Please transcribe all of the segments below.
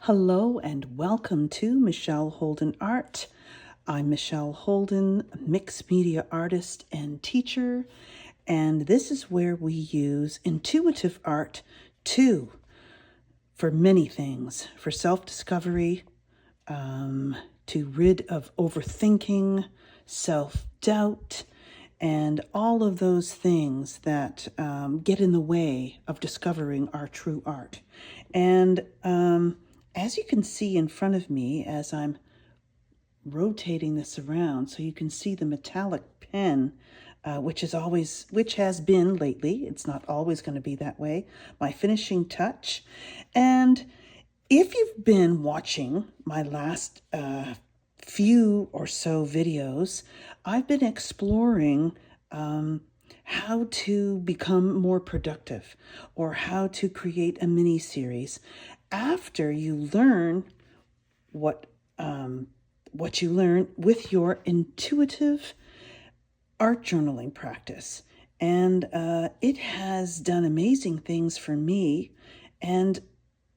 Hello and welcome to Michelle Holden Art. I'm Michelle Holden, mixed media artist and teacher, and this is where we use intuitive art for many things, for self-discovery, to rid of overthinking, self-doubt, and all of those things that get in the way of discovering our true art. And as you can see in front of me, as I'm rotating this around, so you can see the metallic pen, which has been lately, it's not always going to be that way, my finishing touch. And if you've been watching my last few or so videos, I've been exploring how to become more productive, or how to create a mini series after you learn what you learn with your intuitive art journaling practice. And it has done amazing things for me. And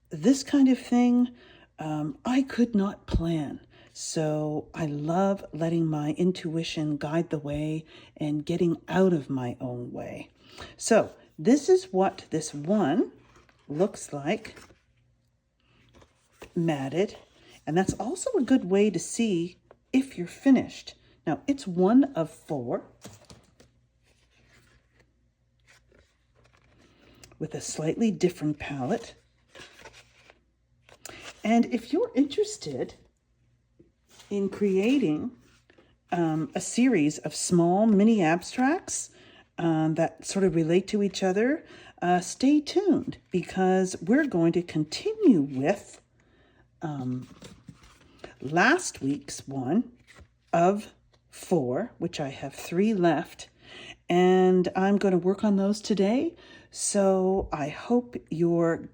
this kind of thing I could not plan. So I love letting my intuition guide the way and getting out of my own way. So this is what this one looks like, matted. And that's also a good way to see if you're finished. Now, it's one of 4 with a slightly different palette. And if you're interested in creating a series of small mini abstracts that sort of relate to each other, stay tuned, because we're going to continue with last week's one of 4, which I have 3 left, and I'm going to work on those today. So I hope you're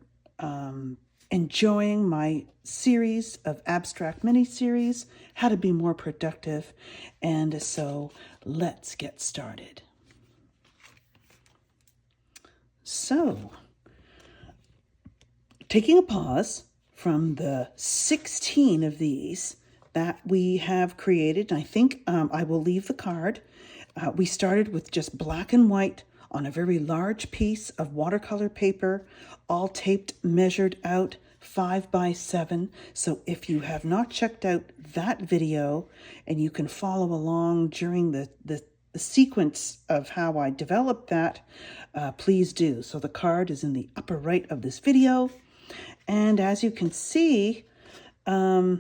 enjoying my series of abstract mini-series, how to be more productive. And so let's get started. So, taking a pause from the 16 of these that we have created, I think I will leave the card. We started with just black and white on a very large piece of watercolor paper, all taped, measured out 5 by 7. So if you have not checked out that video and you can follow along during the sequence of how I developed that, please do. So the card is in the upper right of this video. And as you can see, the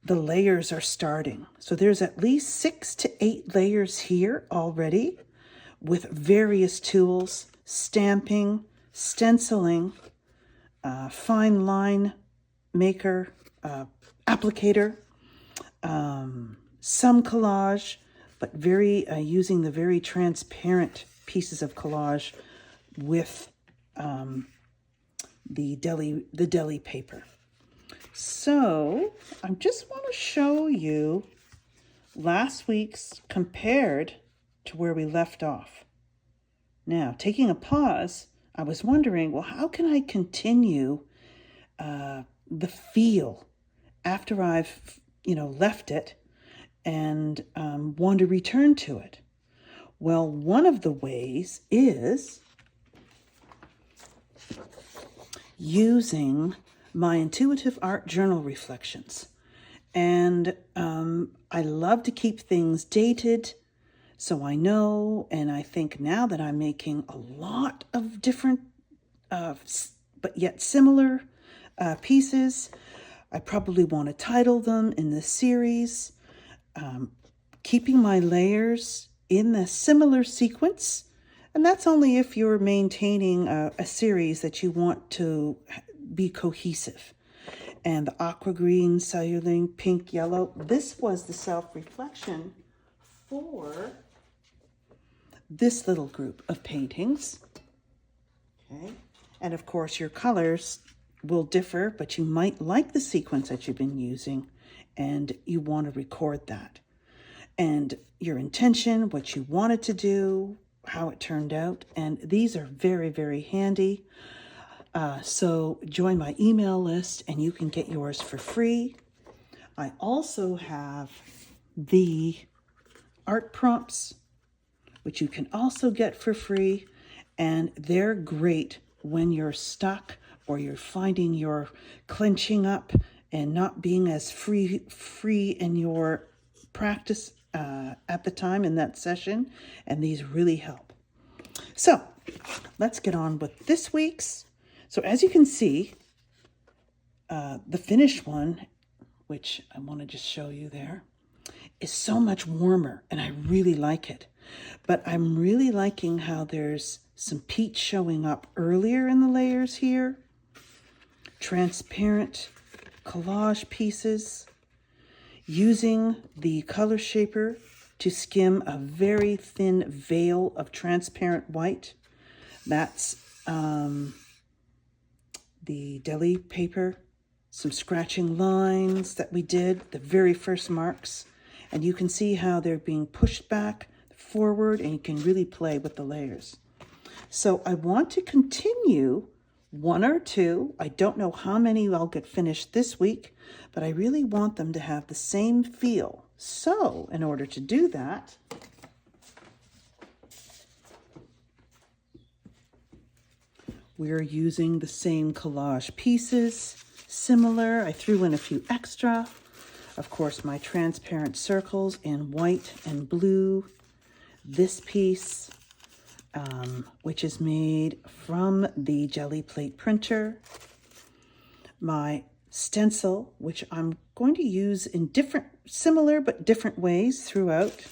layers are starting. So there's at least 6 to 8 layers here already, with various tools: stamping, stenciling, fine line maker, applicator, some collage, but using the very transparent pieces of collage with the deli paper. So I just want to show you last week's compared to where we left off. Now, taking a pause, I was wondering, well, how can I continue the feel after I've, left it and want to return to it? Well, one of the ways is using my intuitive art journal reflections. And I love to keep things dated, so I know, and I think now that I'm making a lot of different, but yet similar pieces, I probably want to title them in this series, keeping my layers in a similar sequence. And that's only if you're maintaining a series that you want to be cohesive. And the aqua green, cellular, pink, yellow. This was the self-reflection for this little group of paintings. Okay. And of course, your colors will differ, but you might like the sequence that you've been using, and you want to record that. And your intention, what you wanted to do, how it turned out. And these are very, very handy. So join my email list and you can get yours for free. I also have the art prompts, which you can also get for free. And they're great when you're stuck or you're finding you're clenching up and not being as free in your practice at the time in that session. And these really help. So let's get on with this week's. So as you can see, the finished one, which I want to just show you there, is so much warmer and I really like it. But I'm really liking how there's some peach showing up earlier in the layers here. Transparent collage pieces. Using the color shaper to skim a very thin veil of transparent white. That's the deli paper. Some scratching lines that we did, the very first marks. And you can see how they're being pushed back, forward, and you can really play with the layers. So I want to continue one or two. I don't know how many I'll get finished this week, but I really want them to have the same feel. So in order to do that, we're using the same collage pieces, similar. I threw in a few extra. Of course, my transparent circles in white and blue. This piece, which is made from the jelly plate printer. My stencil, which I'm going to use in similar but different ways throughout.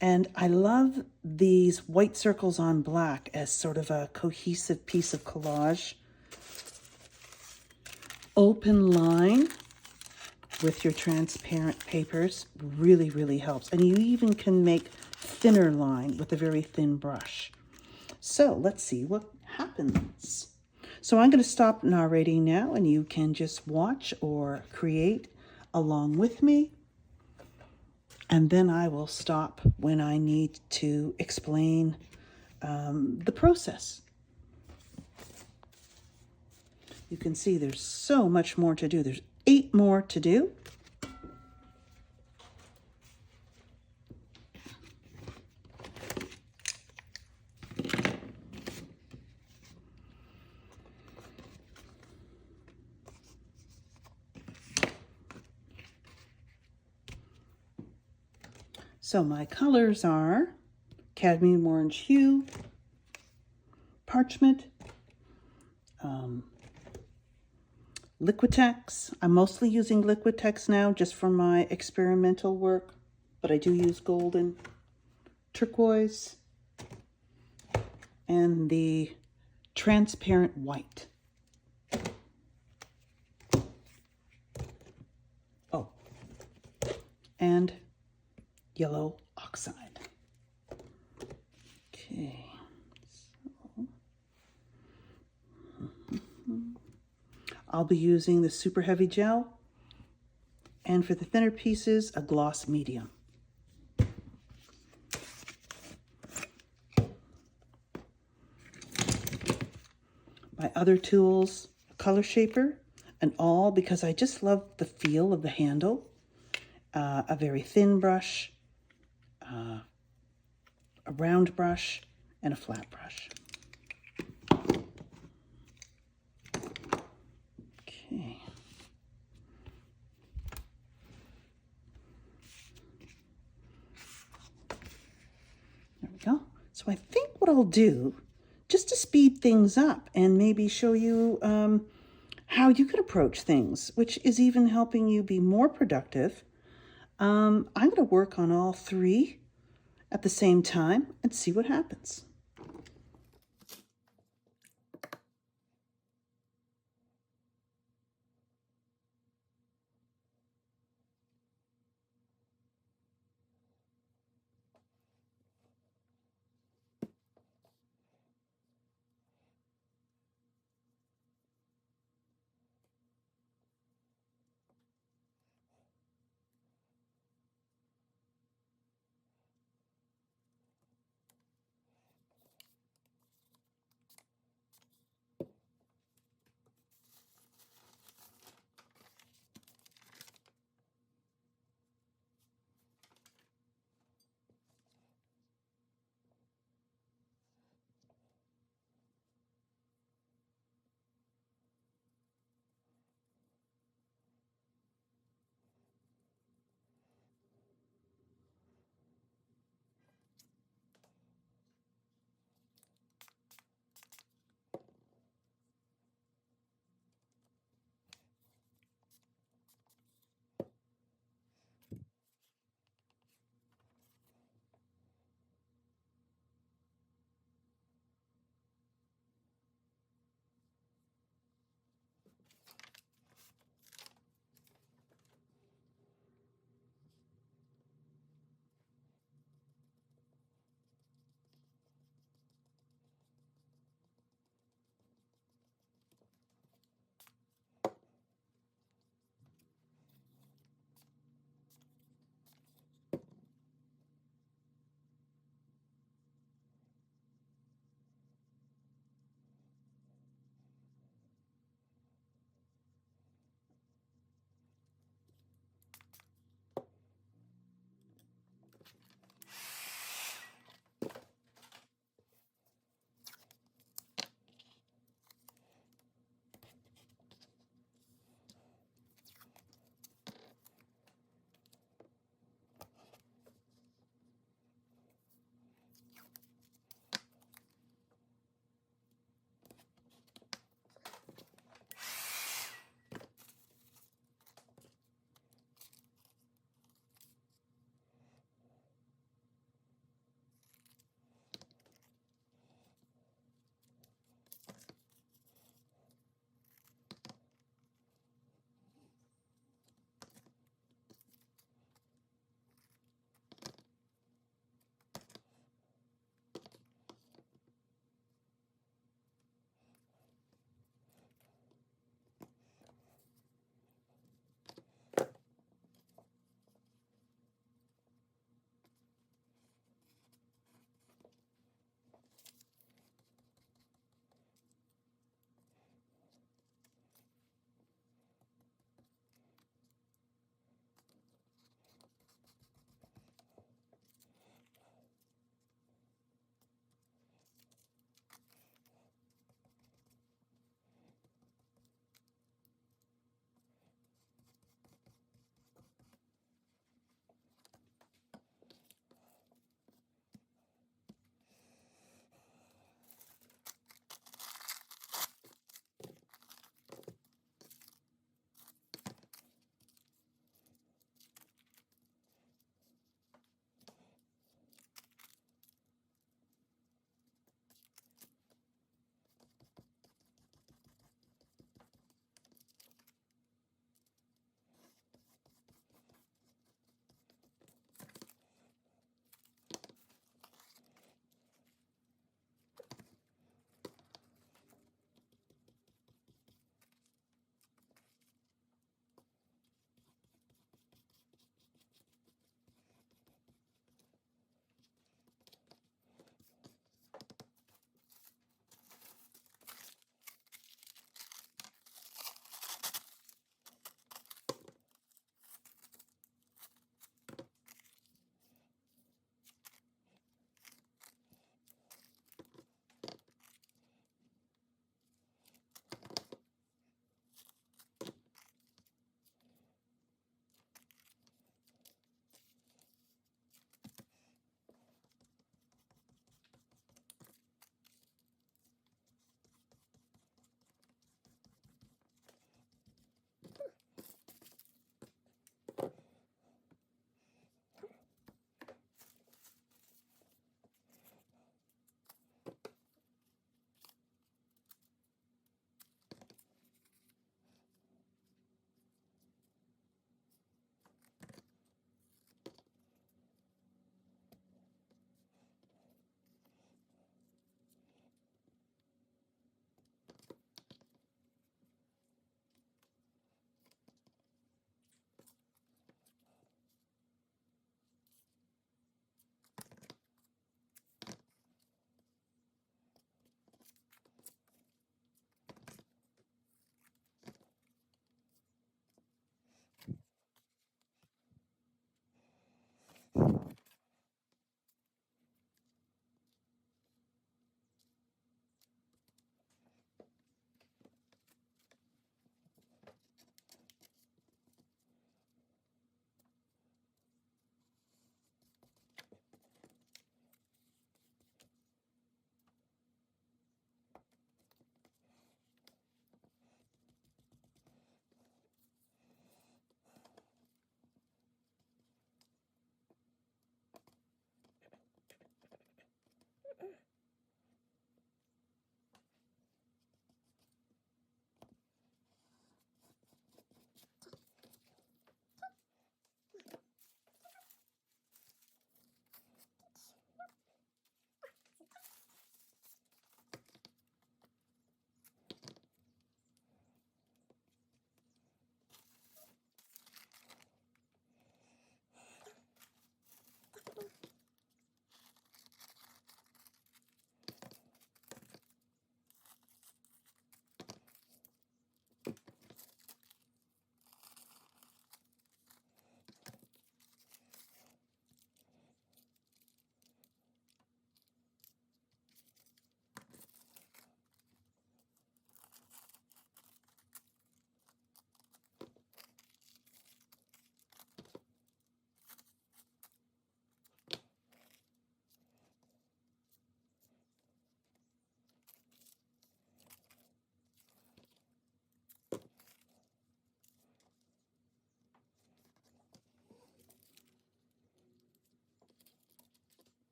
And I love these white circles on black as sort of a cohesive piece of collage. Open line with your transparent papers really, really helps. And you even can make thinner line with a very thin brush. So let's see what happens. So I'm going to stop narrating now and you can just watch or create along with me. And then I will stop when I need to explain the process. You can see there's so much more to do. There's 8 more to do. So my colors are cadmium orange hue, parchment, Liquitex. I'm mostly using Liquitex now just for my experimental work, but I do use golden, turquoise, and the transparent white. Oh, and yellow oxide. Okay. I'll be using the super heavy gel, and for the thinner pieces, a gloss medium. My other tools, a color shaper, and all because I just love the feel of the handle. A very thin brush, a round brush, and a flat brush. Okay. There we go. So I think what I'll do, just to speed things up and maybe show you how you can approach things, which is even helping you be more productive, I'm going to work on all 3 at the same time and see what happens.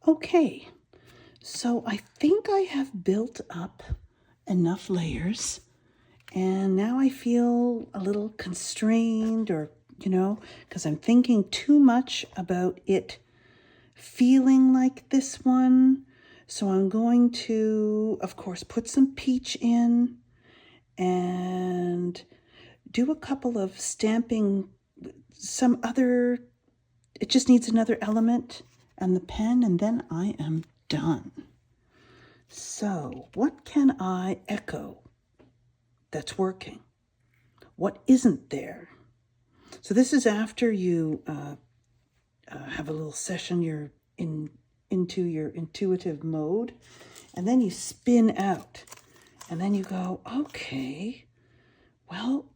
Okay, so I think I have built up enough layers, and now I feel a little constrained, or, because I'm thinking too much about it feeling like this one. So I'm going to, of course, put some peach in and do a couple of stamping, some other, it just needs another element and the pen, and then I am done. So what can I echo that's working? What isn't there? So this is after you have a little session, you're into your intuitive mode, and then you spin out, and then you go, okay, well,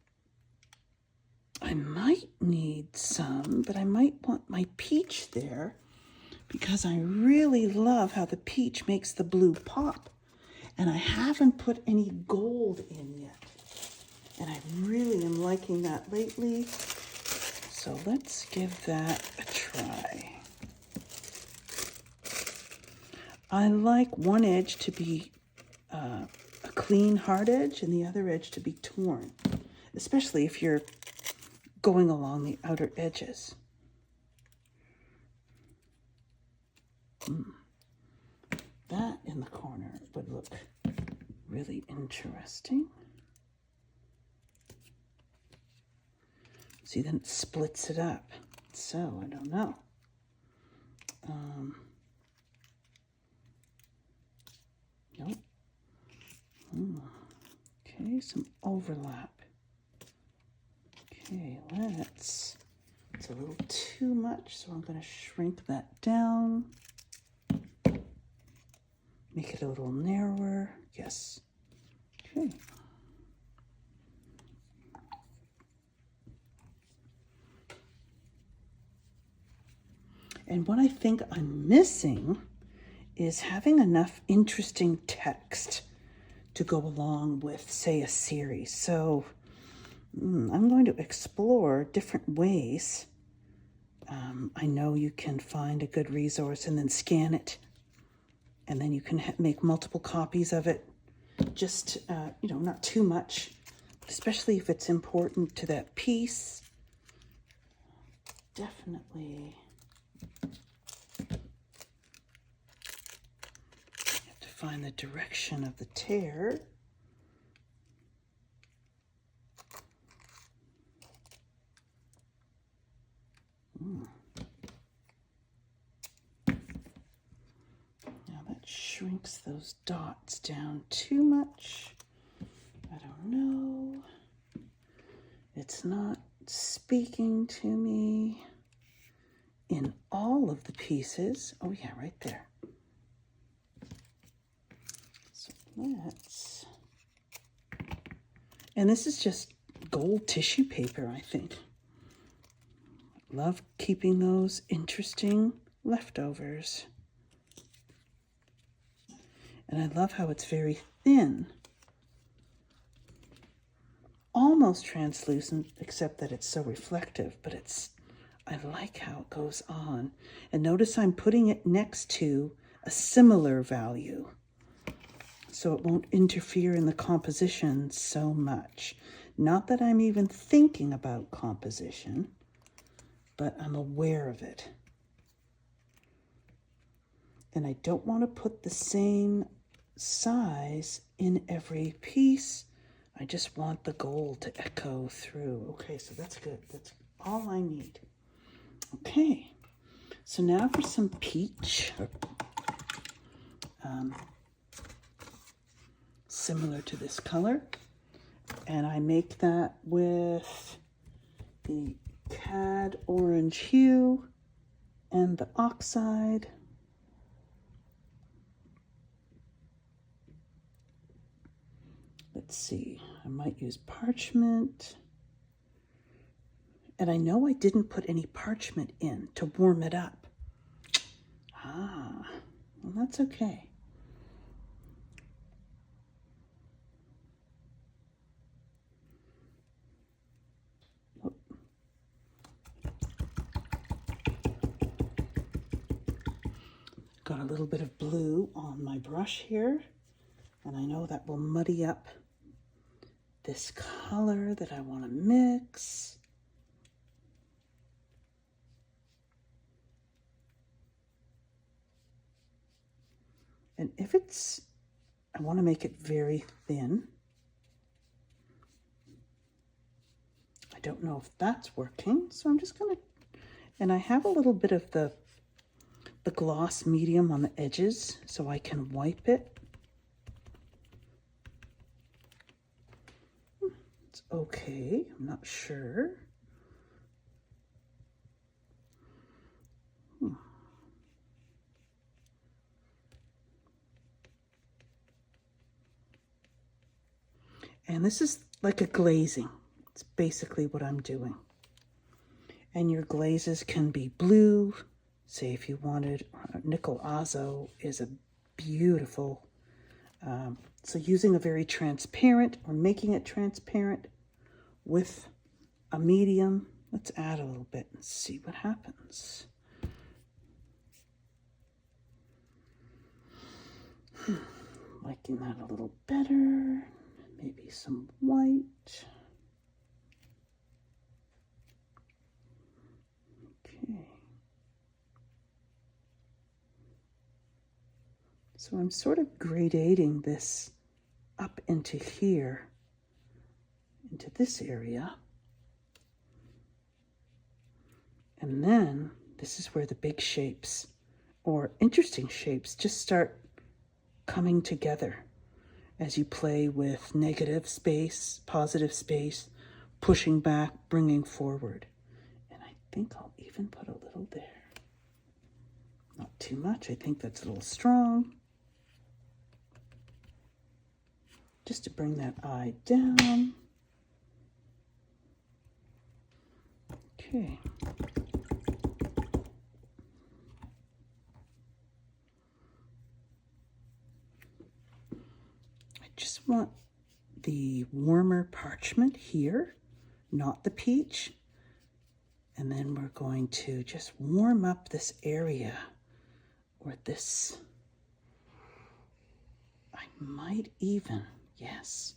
I might need some, but I might want my peach there because I really love how the peach makes the blue pop, and I haven't put any gold in yet, and I really am liking that lately. So let's give that a try. I like one edge to be a clean hard edge and the other edge to be torn, especially if you're going along the outer edges. That in the corner would look really interesting. See, then it splits it up. So, I don't know. Nope. Okay, some overlap. Okay, it's a little too much, so I'm going to shrink that down. Make it a little narrower. Yes. Okay. And what I think I'm missing is having enough interesting text to go along with, say, a series. So I'm going to explore different ways. I know you can find a good resource and then scan it, and then you can make multiple copies of it. Just, not too much, especially if it's important to that piece. Definitely have to find the direction of the tear. Now that shrinks those dots down too much. I don't know. It's not speaking to me in all of the pieces. Oh yeah, right there. So let's, and this is just gold tissue paper, I think. Love keeping those interesting leftovers. And I love how it's very thin. Almost translucent, except that it's so reflective, but I like how it goes on. And notice I'm putting it next to a similar value, so it won't interfere in the composition so much. Not that I'm even thinking about composition, but I'm aware of it. And I don't want to put the same size in every piece. I just want the gold to echo through. Okay, so that's good. That's all I need. Okay, so now for some peach. Similar to this color. And I make that with the Cad orange hue and the Oxide. Let's see, I might use parchment. And I know I didn't put any parchment in to warm it up. Well, that's okay. got a little bit of blue on my brush here, and I know that will muddy up this color that I want to mix. And if it's, I want to make it very thin. I don't know if that's working, so I'm just going to, and I have a little bit of the gloss medium on the edges so I can wipe it. It's okay, I'm not sure. And this is like a glazing. It's basically what I'm doing. And your glazes can be blue. Say if you wanted, nickel azo is a beautiful, so using a very transparent or making it transparent with a medium. Let's add a little bit and see what happens. Liking that a little better. Maybe some white. Okay. So I'm sort of gradating this up into here, into this area. And then this is where the big shapes or interesting shapes just start coming together as you play with negative space, positive space, pushing back, bringing forward. And I think I'll even put a little there. Not too much. I think that's a little strong. Just to bring that eye down. Okay. I just want the warmer parchment here, not the peach. And then we're going to just warm up this area or this. I might even, yes,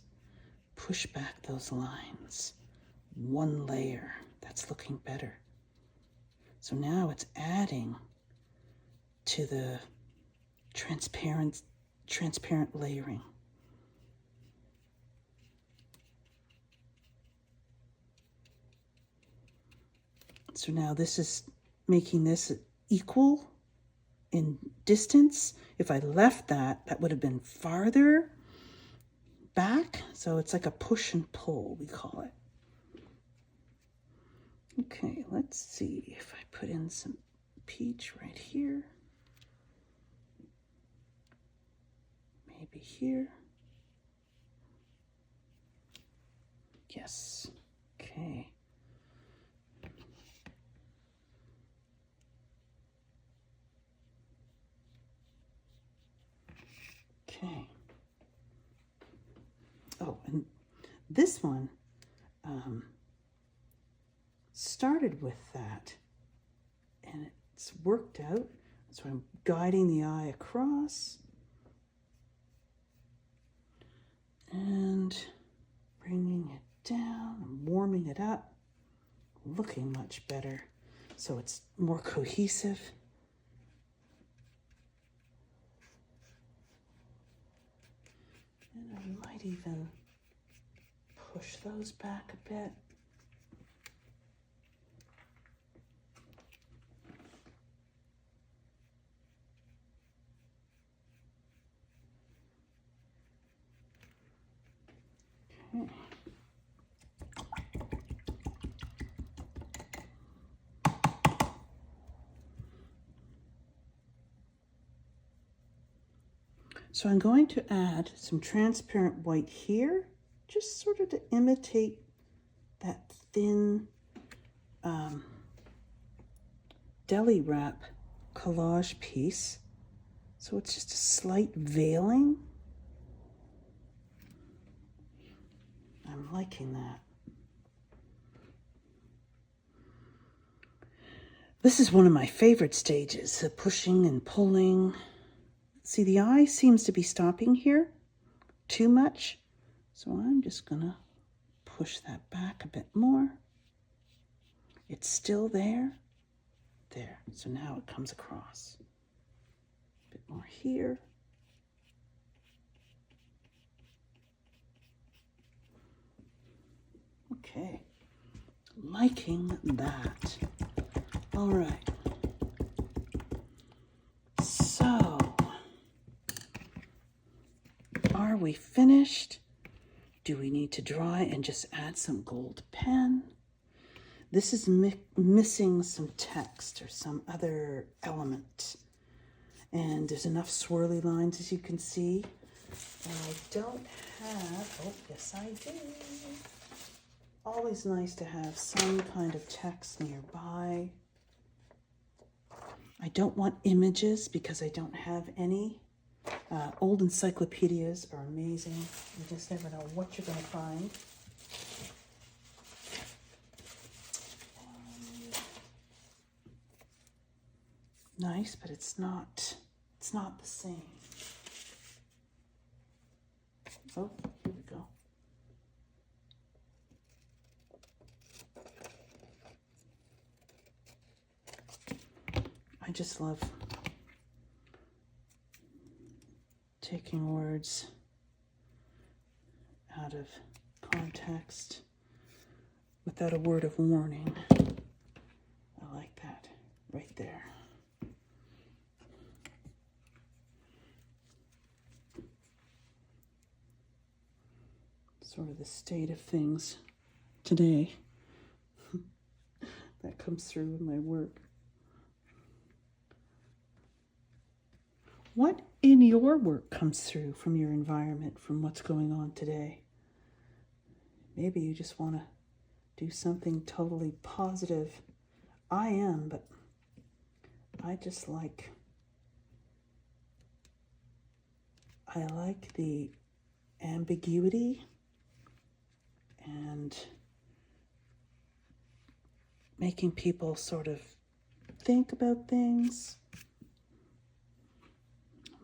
push back those lines. One layer, that's looking better. So now it's adding to the transparent layering. So now this is making this equal in distance. If I left that, that would have been farther back. So it's like a push and pull, we call it. Okay, let's see if I put in some peach right here. Maybe here. Yes, okay. Okay. Oh, and this one started with that, and it's worked out. So I'm guiding the eye across and bringing it down and warming it up, looking much better. So it's more cohesive. And I might even push those back a bit. Okay. So I'm going to add some transparent white here, just sort of to imitate that thin deli wrap collage piece. So it's just a slight veiling. I'm liking that. This is one of my favorite stages, the pushing and pulling. See, the eye seems to be stopping here too much. So I'm just gonna push that back a bit more. It's still there. There. So now it comes across. A bit more here. Okay. Liking that. All right. So, are we finished? Do we need to dry and just add some gold pen? This is missing some text or some other element. And there's enough swirly lines, as you can see. And I don't have, oh, yes I do. Always nice to have some kind of text nearby. I don't want images because I don't have any. Old encyclopedias are amazing. You just never know what you're going to find. Nice, but it's not the same. Oh, here we go. I just love taking words out of context without a word of warning. I like that right there. Sort of the state of things today that comes through in my work. What in your work comes through from your environment, from what's going on today? Maybe you just want to do something totally positive. I am, but I just like the ambiguity and making people sort of think about things.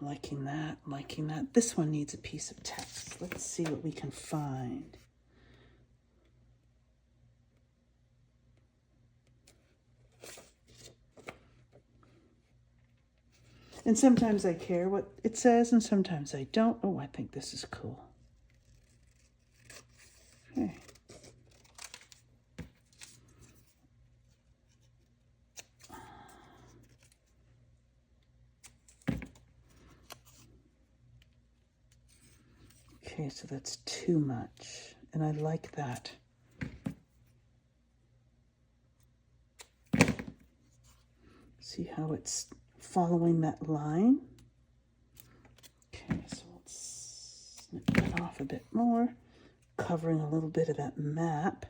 Liking that, liking that. This one needs a piece of text. Let's see what we can find. And sometimes I care what it says, and sometimes I don't. Oh, I think this is cool. Okay. Okay, so that's too much, and I like that. See how it's following that line? Okay, so let's snip that off a bit more, covering a little bit of that map.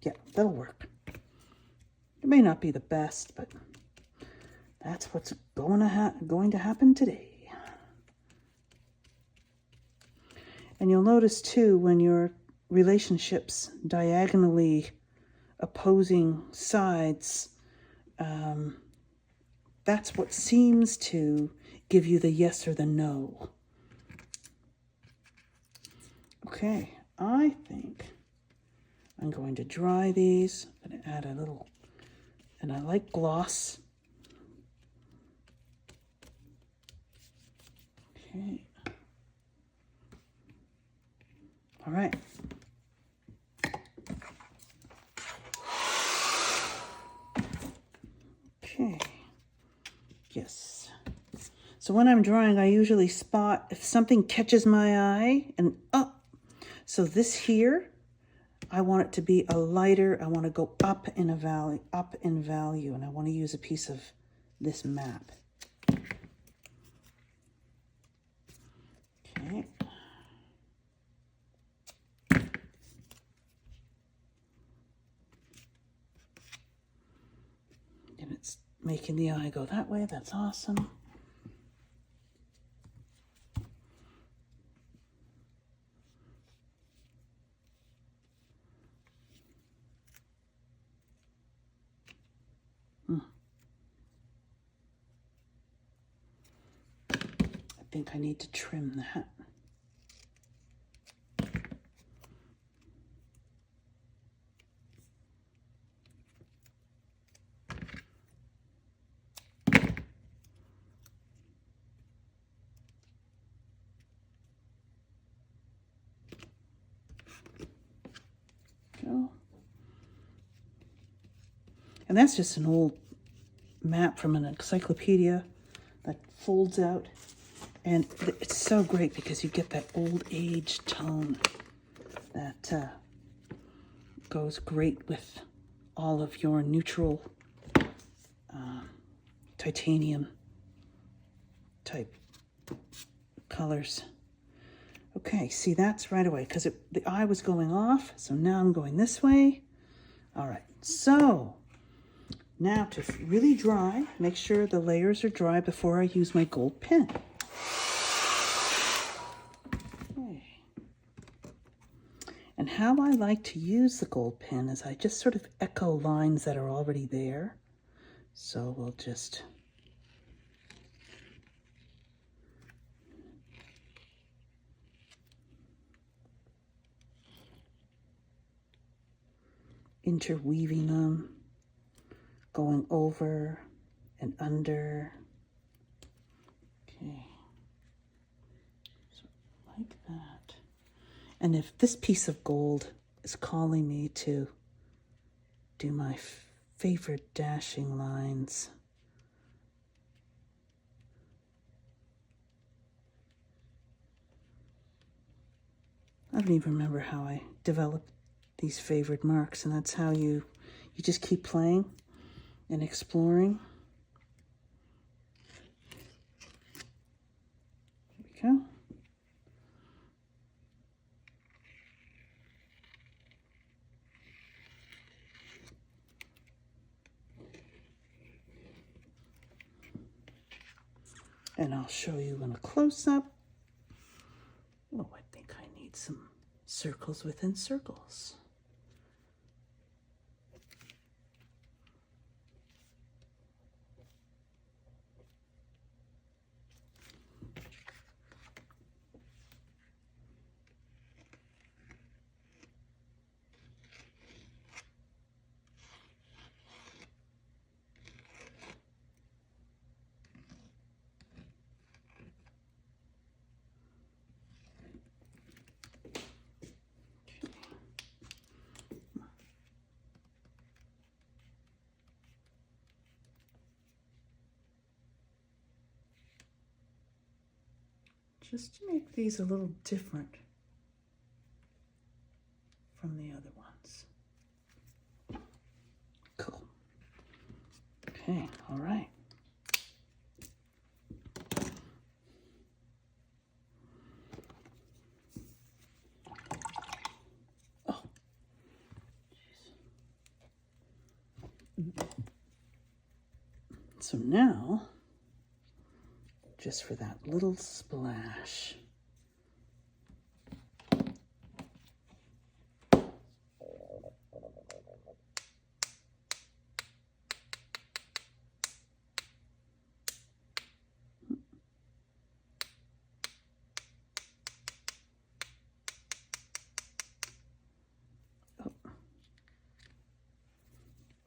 Yeah, that'll work. It may not be the best, but that's what's going to happen today. And you'll notice too, when your relationships diagonally opposing sides, that's what seems to give you the yes or the no. Okay, I think I'm going to dry these. I'm going to add a little, and I like gloss. Okay. All right. Okay. Yes. So when I'm drawing, I usually spot if something catches my eye and up. So this here, I want it to be a lighter. I want to go up in value, and I want to use a piece of this map. Okay. And it's making the eye go that way. That's awesome. think I need to trim that. Go. And that's just an old map from an encyclopedia that folds out. And it's so great because you get that old age tone that goes great with all of your neutral titanium type colors. Okay, see, that's right away because the eye was going off, so now I'm going this way. All right, so now to really dry, make sure the layers are dry before I use my gold pen. Okay. And how I like to use the gold pen is I just sort of echo lines that are already there. So we'll just interweaving them, going over and under. Okay, so like that. And if this piece of gold is calling me to do my favorite dashing lines, I don't even remember how I developed these favorite marks, and that's how you just keep playing and exploring. There we go. And I'll show you in a close-up. Oh, I think I need some circles within circles. Just to make these a little different from the other ones. Cool. Okay, all right. Oh, jeez. So now, just for that little splash. Oh.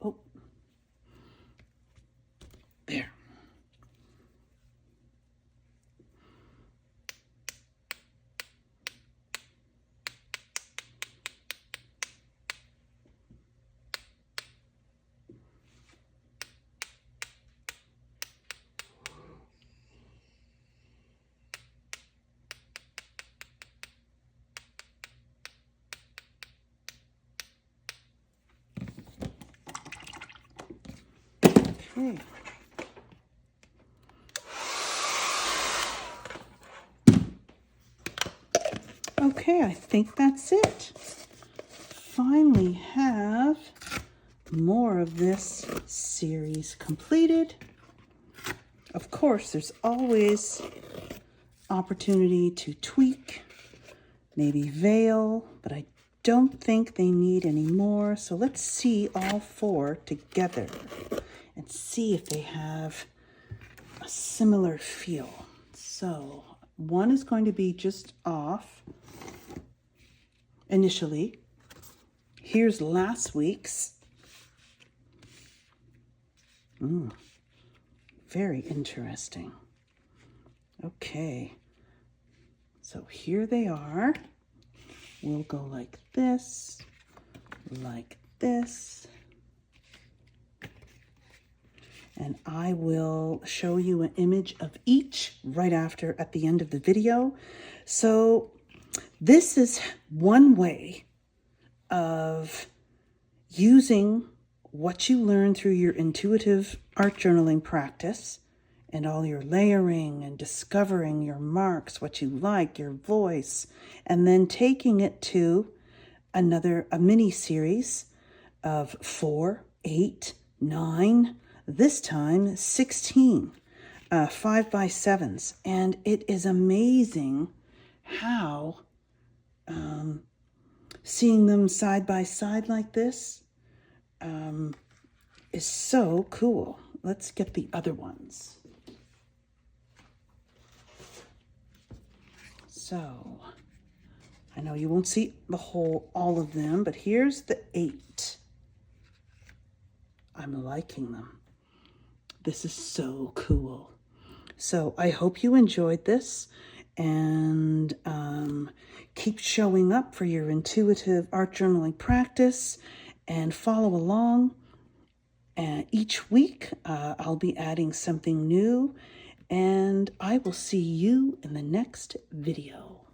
Oh. There. Okay. Okay, I think that's it. Finally have more of this series completed. Of course, there's always opportunity to tweak, maybe veil, but I don't think they need any more. So let's see all four together and see if they have a similar feel. So One is going to be just off initially. Here's last week's. Very interesting. Okay, so here they are. We'll go like this, and I will show you an image of each right after at the end of the video. So this is one way of using what you learn through your intuitive art journaling practice and all your layering and discovering your marks, what you like, your voice, and then taking it to a mini series of 4, 8, 9, this time 16, 5x7s. And it is amazing how seeing them side by side like this is so cool. Let's get the other ones. So, I know you won't see all of them, but here's the 8. I'm liking them. This is so cool. So I hope you enjoyed this, and keep showing up for your intuitive art journaling practice and follow along. Each week I'll be adding something new, and I will see you in the next video.